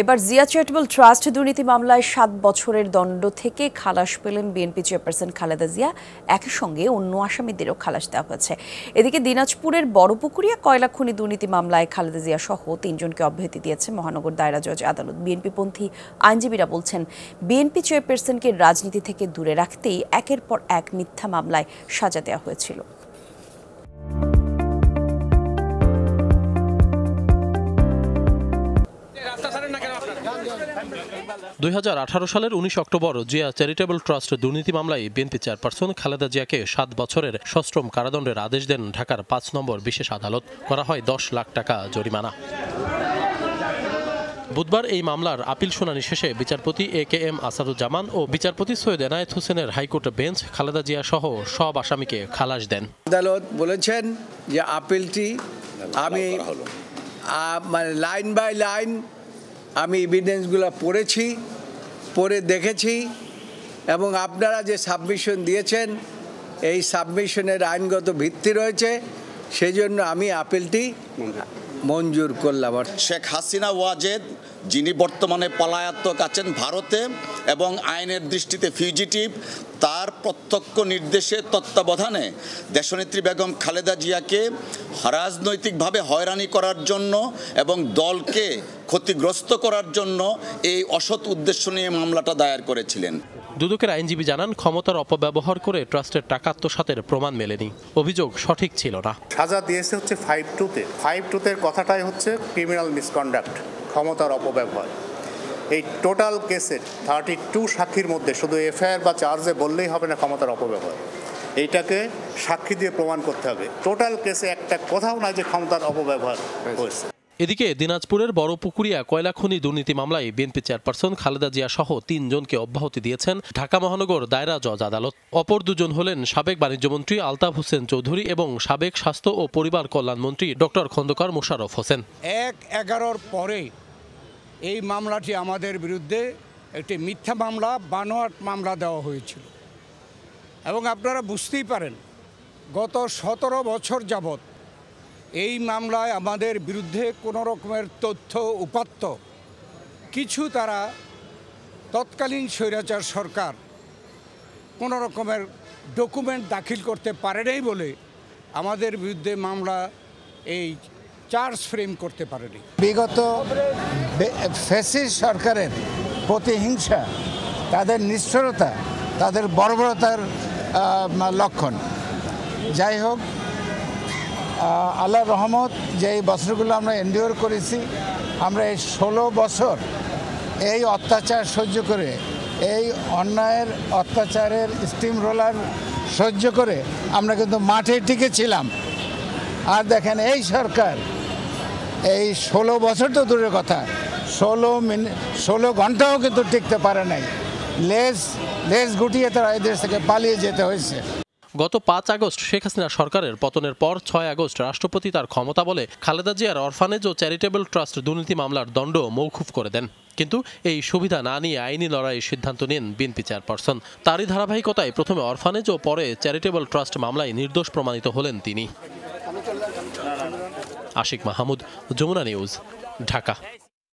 এবার Zia charitable trust দুর্নীতি মামলায় ৭ বছরের দণ্ড থেকে খালাস পেলেন বিএনপি চেয়ারপারসন খালেদা জিয়া। একই সঙ্গে অন্য আসামিদেরও খালাস দেওয়া হয়েছে। এদিকে দিনাজপুরের বড়পুকুরিয়া কয়লা খনি দুর্নীতি মামলায় খালেদা জিয়া সহ ৩ জনকে অব্যাহতি দিয়েছে মহানগর দায়রা জজ আদালত। বিএনপিপন্থী আইনজীবীরা বলছেন, বিএনপি চেয়ারপারসনকে রাজনীতি থেকে দূরে রাখতেই একের পর এক মিথ্যা মামলায় সাজা দেওয়া হয়েছিল। ২০১৮ সালের ১৯ অক্টোবর জিয়া চ্যারিটেবল ট্রাস্ট দুর্নীতি মামলায় বিএনপি চেয়ারপারসন খালেদা জিয়াকে ৭ বছরের সশ্রম কারাদণ্ডের আদেশ দেন ঢাকার ৫ নম্বর বিশেষ আদালত। করা হয় ১০ লাখ টাকা জরিমানা। বুধবার এই মামলার আপিল শুনানি শেষে বিচারপতি AKM আসাদুজ্জামান ও বিচারপতি সৈয়দ এনায়েত হোসেনের হাইকোর্ট বেঞ্চ খালেদা জিয়া সহ সব আসামিকে খালাস দেন। আদালত বলেছেন যে আপিলটি আমি লাইন বাই লাইন আমি এভিডেন্সগুলো পড়ে দেখেছি এবং আপনারা যে সাবমিশন দিয়েছেন এই সাবমিশনের আইনগত ভিত্তি রয়েছে, সেই জন্য আমি আপিলটি মঞ্জুর করলাম। শেখ হাসিনা ওয়াজেদ, যিনি বর্তমানে পলাতক আছেন ভারতে এবং আইনের দৃষ্টিতে ফিউজিটিভ, তার প্রত্যক্ষ নির্দেশে তত্ত্বাবধানে দেশনেত্রী বেগম খালেদা জিয়াকে রাজনৈতিকভাবে হয়রানি করার জন্য এবং দলকে ক্ষতিগ্রস্ত করার জন্য এই অসৎ উদ্দেশ্য নিয়ে মামলাটা দায়ের করেছিলেন। দুদকের আইনজীবী জানান, ক্ষমতার অপব্যবহার করে ট্রাস্টের টাকা আত্মসাতের প্রমাণ মেলেনি। অভিযোগ সঠিক ছিল না। সাজা দিয়েছে হচ্ছে 5(2)তে। 5(2)র কথাটাই হচ্ছে ক্রিমিনাল মিসকন্ডাক্ট, ক্ষমতার অপব্যবহার। এই টোটাল কেসের 32 সাক্ষীর মধ্যে শুধু এফআইআর বা চার্জে বললেই হবে না ক্ষমতার অপব্যবহার, এইটাকে সাক্ষী দিয়ে প্রমাণ করতে হবে। টোটাল কেসে একটা কোথাও নাই যে ক্ষমতার অপব্যবহার হয়েছে। এদিকে দিনাজপুরের বড়পুকুরিয়া কয়লা খনি দুর্নীতি মামলায় বিএনপি চেয়ারপারসন খালেদা জিয়া সহ ৩ জনকে অব্যাহতি দিয়েছেন ঢাকা মহানগর দায়রা জজ আদালত। অপর ২ জন হলেন সাবেক বাণিজ্যমন্ত্রী আলতাফ হোসেন চৌধুরী এবং সাবেক স্বাস্থ্য ও পরিবার কল্যাণমন্ত্রী ডক্টর খন্দকার মোশাররফ হোসেন। ১/১১ পরে এই মামলাটি আমাদের বিরুদ্ধে একটি মিথ্যা মামলা, বানোয়াট মামলা দেওয়া হয়েছিল এবং আপনারা বুঝতেই পারেন গত ১৭ বছর যাবৎ এই মামলায় আমাদের বিরুদ্ধে কোনো রকমের তথ্য উপাত্ত কিছু তারা তৎকালীন স্বৈরাচার সরকার কোনো রকমের ডকুমেন্ট দাখিল করতে পারে নাই বলে আমাদের বিরুদ্ধে মামলা এই চার্জ ফ্রেম করতে পারেনি। বিগত ফ্যাসিস্ট সরকারের প্রতিহিংসা, তাদের নিষ্ঠুরতা, তাদের বর্বরতার লক্ষণ। যাই হোক, আল্লাহর রহমত, যে এই বছরগুলো আমরা এনডিওর করেছি, আমরা এই 16 বছর এই অত্যাচার সহ্য করে, এই অন্যায়ের অত্যাচারের স্টিম রোলার সহ্য করে আমরা কিন্তু মাঠে টিকেছিলাম। আর দেখেন এই সরকার এই 16 বছর তো দূরের কথা, 16 ঘন্টাও কিন্তু টিকতে পারে নাই। লেজ গুটিয়ে তারা এদেশ থেকে পালিয়ে যেতে হয়েছে। গত ৫ আগস্ট শেখ হাসিনা সরকারের পতনের পর ৬ আগস্ট রাষ্ট্রপতি তার ক্ষমতা বলে খালেদা জিয়ার অরফানেজ ও চ্যারিটেবল ট্রাস্ট দুর্নীতি মামলার দণ্ড মওকুফ করে দেন। কিন্তু এই সুবিধা না নিয়ে আইনি লড়াইয়ের সিদ্ধান্ত নেন বিএনপি চেয়ারপারসন। তারই ধারাবাহিকতায় প্রথমে অরফানেজ ও পরে চ্যারিটেবল ট্রাস্ট মামলায় নির্দোষ প্রমাণিত হলেন তিনি। আশিক মাহমুদ, যমুনা নিউজ, ঢাকা।